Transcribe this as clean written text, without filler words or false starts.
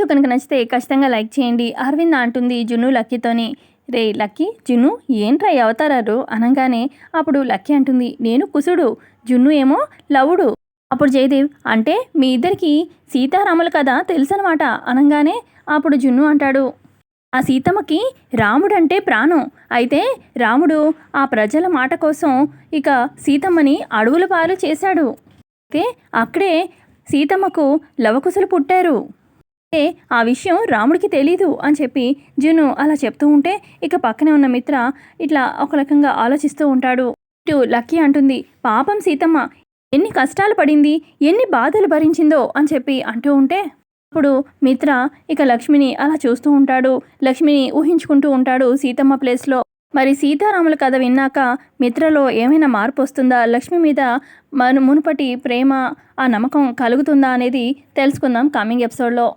Video కనుక నచ్చితే ఖచ్చితంగా లైక్ చేయండి. అరవింద అంటుంది జున్ను లక్కీతోని, రే లక్కీ, జున్ను ఏంట్రా అవతారారు అనగానే అప్పుడు లక్కీ అంటుంది, నేను కుసుడు, జున్ను ఏమో లవుడు. అప్పుడు జయదేవ్, అంటే మీ ఇద్దరికి సీతారాముల కథ తెలుసనమాట అనగానే అప్పుడు జున్ను అంటాడు, ఆ సీతమ్మకి రాముడంటే ప్రాణం. అయితే రాముడు ఆ ప్రజల మాట కోసం ఇక సీతమ్మని అడవుల పాలు చేశాడు. అయితే అక్కడే సీతమ్మకు లవకుశలు పుట్టారు. అయితే ఆ విషయం రాముడికి తెలీదు అని చెప్పి జున్ను అలా చెప్తూ ఉంటే ఇక పక్కనే ఉన్న మిత్ర ఇట్లా ఒక రకంగా ఆలోచిస్తూ ఉంటాడు. ఇటు లక్కీ అంటుంది, పాపం సీతమ్మ ఎన్ని కష్టాలు పడింది, ఎన్ని బాధలు భరించిందో అని చెప్పి అంటూ ఉంటే అప్పుడు మిత్ర ఇక లక్ష్మిని అలా చూస్తూ ఉంటాడు. లక్ష్మిని ఊహించుకుంటూ ఉంటాడు సీతమ్మ ప్లేస్లో. మరి సీతారాముల కథ విన్నాక మిత్రలో ఏమైనా మార్పు వస్తుందా, లక్ష్మి మీద మునుపటి ప్రేమ ఆ నమ్మకం కలుగుతుందా అనేది తెలుసుకుందాం కమింగ్ ఎపిసోడ్లో.